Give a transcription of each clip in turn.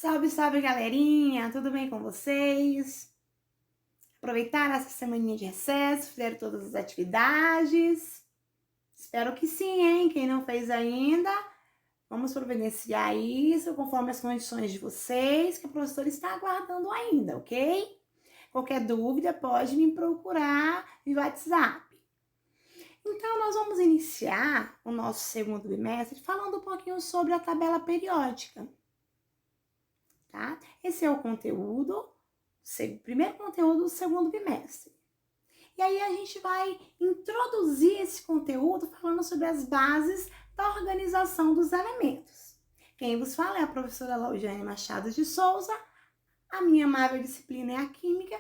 Salve, salve, galerinha! Tudo bem com vocês? Aproveitaram essa semaninha de recesso? Fizeram todas as atividades? Espero que sim, hein? Quem não fez ainda, vamos providenciar isso conforme as condições de vocês, que a professora está aguardando ainda, ok? Qualquer dúvida, pode me procurar no WhatsApp. Então, nós vamos iniciar o nosso segundo bimestre falando um pouquinho sobre a tabela periódica. Tá? Esse é o conteúdo, primeiro conteúdo do segundo bimestre. E aí a gente vai introduzir esse conteúdo falando sobre as bases da organização dos elementos. Quem vos fala é a professora Laudiane Machado de Souza, a minha amável disciplina é a Química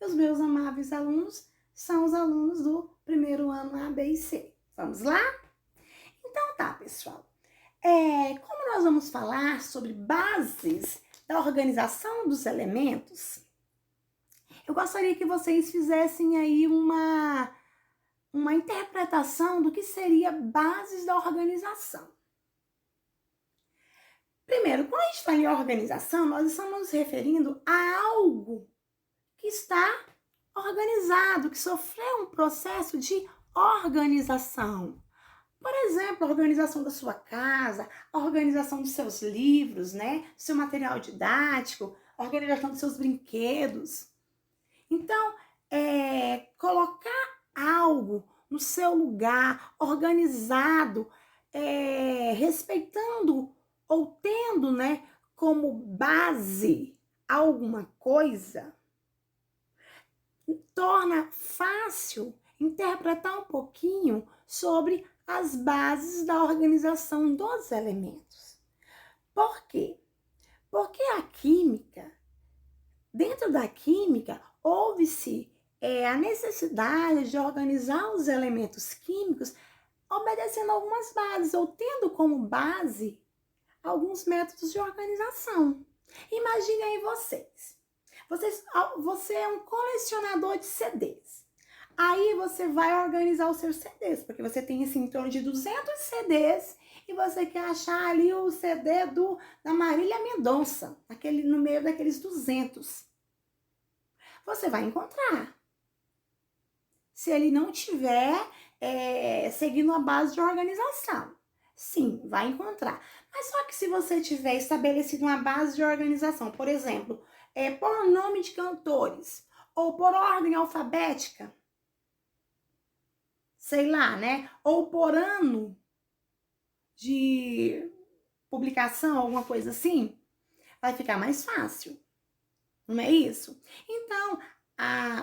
e os meus amáveis alunos são os alunos do primeiro ano A, B e C. Vamos lá? Então tá, pessoal. Como nós vamos falar sobre bases da organização dos elementos, eu gostaria que vocês fizessem aí uma interpretação do que seria bases da organização. Primeiro, quando a gente fala em organização, nós estamos nos referindo a algo que está organizado, que sofreu um processo de organização. Por exemplo, a organização da sua casa, a organização dos seus livros, né? Seu material didático, a organização dos seus brinquedos. Então, colocar algo no seu lugar, organizado, respeitando ou tendo, né, como base alguma coisa, torna fácil interpretar um pouquinho sobre as bases da organização dos elementos. Por quê? Porque a química, dentro da química, houve-se a necessidade de organizar os elementos químicos obedecendo algumas bases, ou tendo como base alguns métodos de organização. Imaginem aí você é um colecionador de CDs. Aí você vai organizar os seus CDs, porque você tem assim, em torno de 200 CDs e você quer achar ali o CD da Marília Mendonça, no meio daqueles 200. Você vai encontrar. Se ele não tiver seguindo a base de organização. Sim, vai encontrar. Mas só que se você tiver estabelecido uma base de organização, por exemplo, por nome de cantores ou por ordem alfabética, sei lá, né? Ou por ano de publicação, alguma coisa assim, vai ficar mais fácil. Não é isso? Então,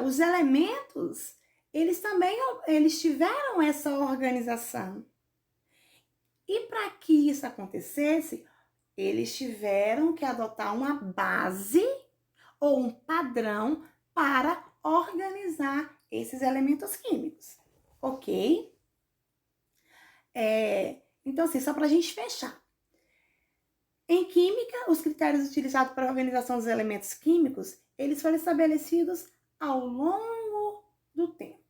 os elementos, eles tiveram essa organização. E para que isso acontecesse, eles tiveram que adotar uma base ou um padrão para organizar esses elementos químicos, ok? Então, assim, só para a gente fechar. Em química, os critérios utilizados para a organização dos elementos químicos, eles foram estabelecidos ao longo do tempo.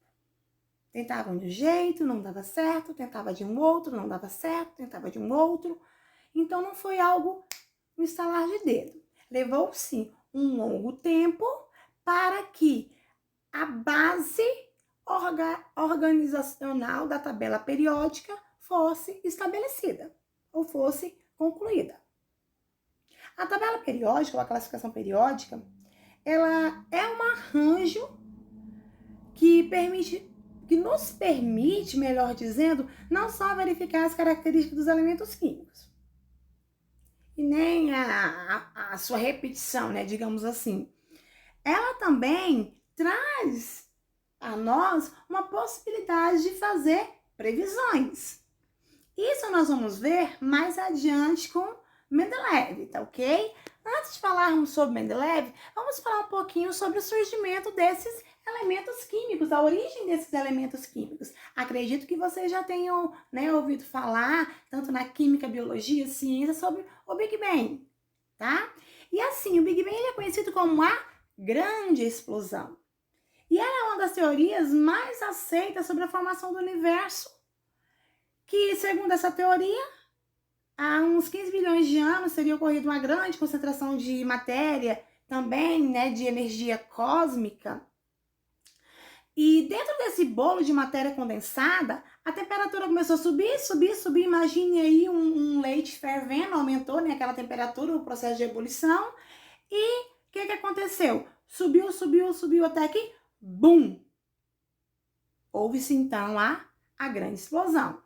Tentavam de um jeito, não dava certo, tentava de um outro, não dava certo, tentava de um outro. Então, não foi algo no estalar de dedo. Levou-se um longo tempo para que a base organizacional da tabela periódica fosse estabelecida ou fosse concluída. A tabela periódica, ou a classificação periódica, ela é um arranjo que nos permite, melhor dizendo, não só verificar as características dos elementos químicos, e nem a sua repetição, né, digamos assim. Ela também traz a nós uma possibilidade de fazer previsões. Isso nós vamos ver mais adiante com Mendeleev, tá ok? Antes de falarmos sobre Mendeleev, vamos falar um pouquinho sobre o surgimento desses elementos químicos, a origem desses elementos químicos. Acredito que vocês já tenham, né, ouvido falar, tanto na química, biologia, ciência, sobre o Big Bang, tá? E assim, o Big Bang é conhecido como a grande explosão. E ela é uma das teorias mais aceitas sobre a formação do universo, que, segundo essa teoria, há uns 15 bilhões de anos teria ocorrido uma grande concentração de matéria, também, né, de energia cósmica. E dentro desse bolo de matéria condensada, a temperatura começou a subir, subir, subir. Imagine aí um leite fervendo, aumentou, né, aquela temperatura, o processo de ebulição. E o que aconteceu? Subiu, subiu, subiu até que, bum! Houve-se então a grande explosão,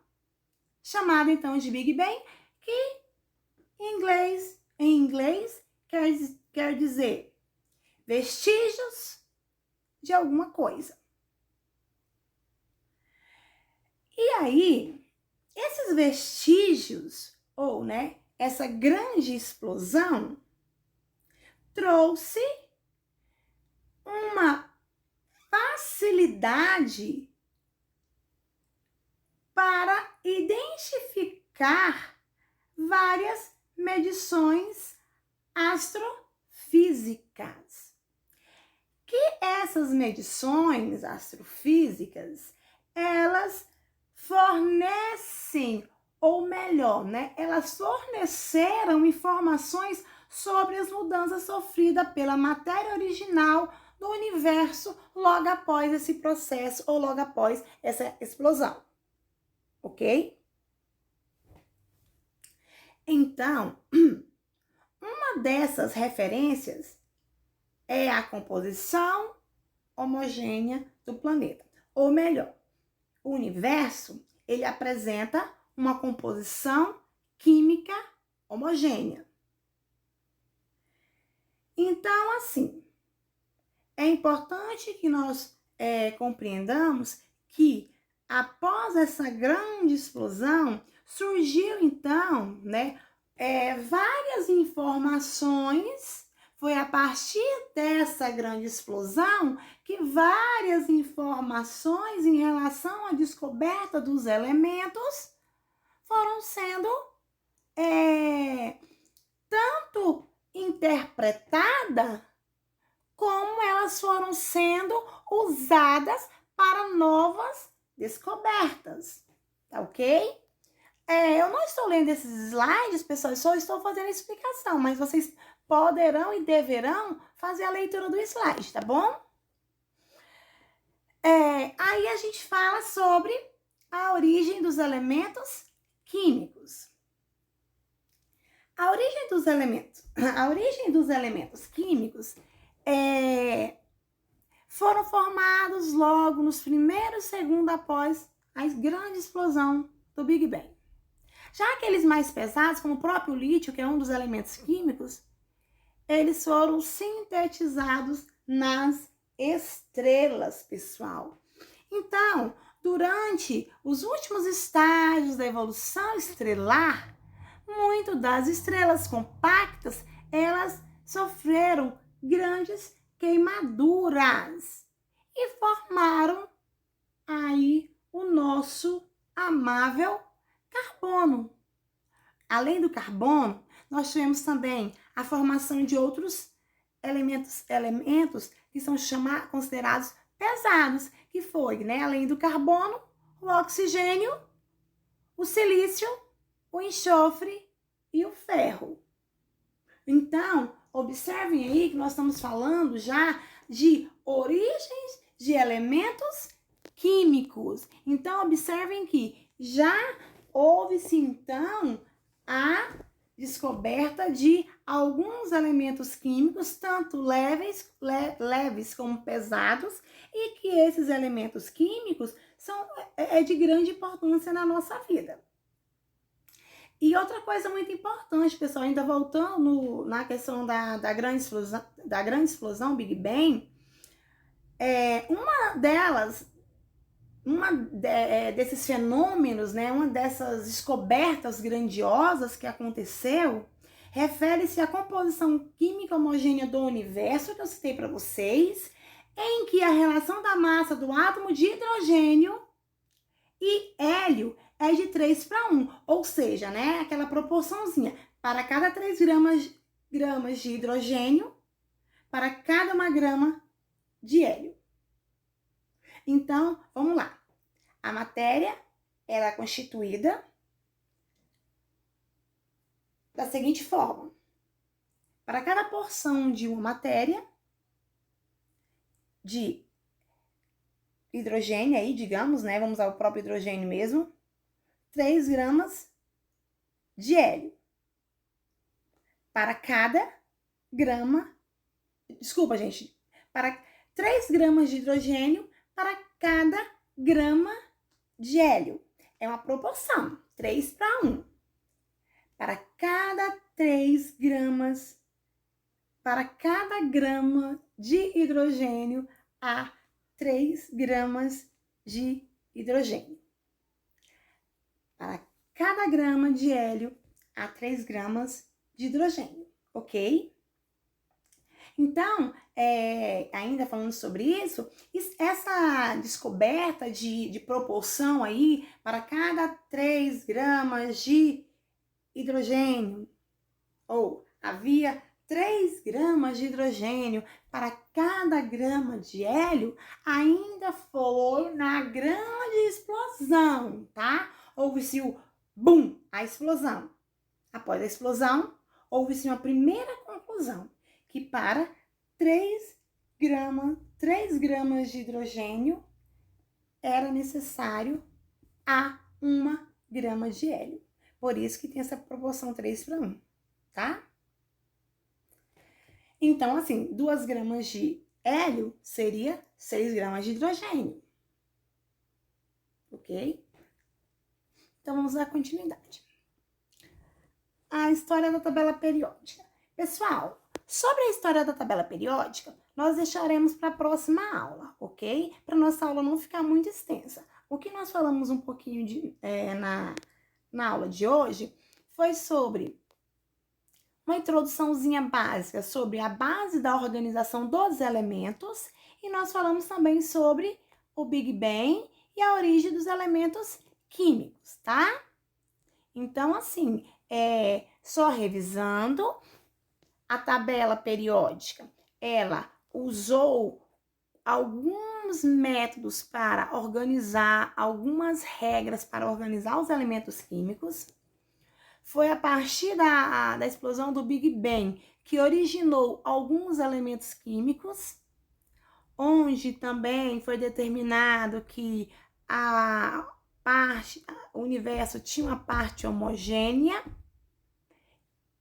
chamada então de Big Bang, que em inglês quer dizer vestígios de alguma coisa. E aí, esses vestígios, ou, né, essa grande explosão, trouxe uma facilidade para identificar várias medições astrofísicas. Que essas medições astrofísicas, elas fornecem, ou melhor, né, elas forneceram informações sobre as mudanças sofridas pela matéria original do universo logo após esse processo ou logo após essa explosão. Ok? Então, uma dessas referências é a composição homogênea do planeta. Ou melhor, o universo, ele apresenta uma composição química homogênea. Então, assim, é importante que nós compreendamos que após essa grande explosão, surgiu então, né, várias informações. Foi a partir dessa grande explosão que várias informações em relação à descoberta dos elementos foram sendo tanto interpretadas como elas foram sendo usadas para novas descobertas, tá ok? Eu não estou lendo esses slides, pessoal, só estou fazendo a explicação, mas vocês poderão e deverão fazer a leitura do slide, tá bom? Aí a gente fala sobre a origem dos elementos químicos. A origem dos elementos químicos foram formados logo nos primeiros segundos após a grande explosão do Big Bang. Já aqueles mais pesados, como o próprio lítio, que é um dos elementos químicos, eles foram sintetizados nas estrelas, pessoal. Então, durante os últimos estágios da evolução estrelar, muito das estrelas compactas, elas sofreram grandes queimaduras e formaram aí o nosso amável carbono. Além do carbono, nós tivemos também a formação de outros elementos que são considerados pesados, que foi, né, além do carbono, o oxigênio, o silício, o enxofre e o ferro. Então, observem aí que nós estamos falando já de origens de elementos químicos. Então, observem que já houve-se, então, a descoberta de alguns elementos químicos, tanto leves como pesados, e que esses elementos químicos são de grande importância na nossa vida. E outra coisa muito importante, pessoal, ainda voltando na questão da grande explosão, Big Bang, desses fenômenos, né, uma dessas descobertas grandiosas que aconteceu, refere-se à composição química homogênea do universo, que eu citei para vocês, em que a relação da massa do átomo de hidrogênio e hélio é de 3:1, ou seja, né, aquela proporçãozinha, para cada 3 gramas de hidrogênio, para cada 1 grama de hélio. Então, vamos lá. A matéria, ela é constituída da seguinte forma. Para cada porção de uma matéria de hidrogênio aí, digamos, né? Vamos usar o próprio hidrogênio mesmo. 3 gramas de hélio. Para cada grama... Desculpa, gente. Para 3 gramas de hidrogênio para cada grama de hélio. É uma proporção. 3 para 1. Para cada 3 gramas... Para cada grama de hidrogênio, há 3 gramas de hidrogênio. Para cada grama de hélio, há 3 gramas de hidrogênio, ok? Então, ainda falando sobre isso, essa descoberta de proporção aí, para cada 3 gramas de hidrogênio, ou havia 3 gramas de hidrogênio para cada grama de hélio, ainda foi na grande explosão, tá? Houve-se o boom, a explosão. Após a explosão, houve-se uma primeira conclusão, que para 3 gramas de hidrogênio era necessário a 1 grama de hélio. Por isso que tem essa proporção 3 para 1, tá? Então, assim, 2 gramas de hélio seria 6 gramas de hidrogênio. Ok? Então, vamos dar continuidade. A história da tabela periódica. Pessoal, sobre a história da tabela periódica, nós deixaremos para a próxima aula, ok? Para nossa aula não ficar muito extensa. O que nós falamos um pouquinho na aula de hoje foi sobre uma introduçãozinha básica sobre a base da organização dos elementos e nós falamos também sobre o Big Bang e a origem dos elementos químicos, tá? Então, assim, só revisando, a tabela periódica, ela usou alguns métodos para organizar, algumas regras para organizar os elementos químicos. Foi a partir da explosão do Big Bang que originou alguns elementos químicos, onde também foi determinado que o universo tinha uma parte homogênea,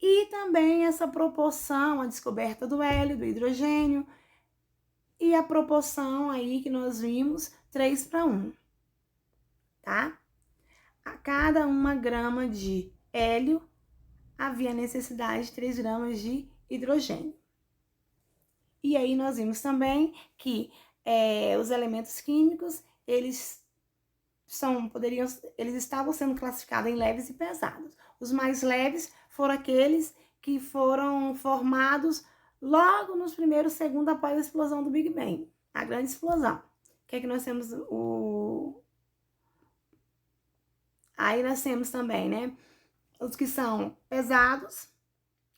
e também essa proporção, a descoberta do hélio, do hidrogênio, e a proporção aí que nós vimos, 3 para 1, tá? A cada 1 grama de hélio, havia necessidade de 3 gramas de hidrogênio. E aí nós vimos também que os elementos químicos, eles estavam sendo classificados em leves e pesados. Os mais leves foram aqueles que foram formados logo nos primeiros segundos após a explosão do Big Bang, a grande explosão. O que é que nós temos? Aí nós temos também, né, os que são pesados,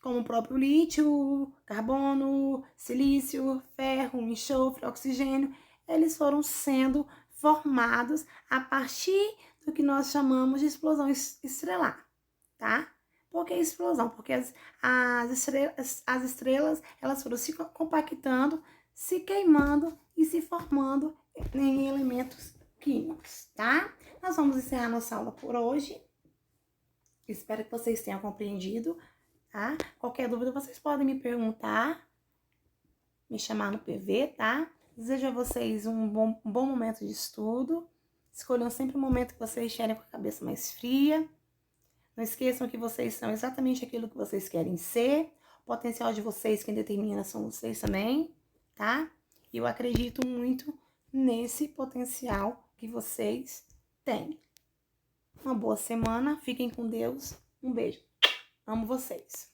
como o próprio lítio, carbono, silício, ferro, enxofre, oxigênio. Eles foram sendo formados a partir do que nós chamamos de explosão estrelar, tá? Por que explosão? Porque as estrelas, elas foram se compactando, se queimando e se formando em elementos químicos, tá? Nós vamos encerrar nossa aula por hoje. Espero que vocês tenham compreendido, tá? Qualquer dúvida, vocês podem me perguntar, me chamar no PV, tá? Desejo a vocês um bom momento de estudo. Escolham sempre um momento que vocês estiverem com a cabeça mais fria. Não esqueçam que vocês são exatamente aquilo que vocês querem ser. O potencial de vocês, quem determina são vocês também, tá? E eu acredito muito nesse potencial que vocês têm. Uma boa semana, fiquem com Deus. Um beijo. Amo vocês.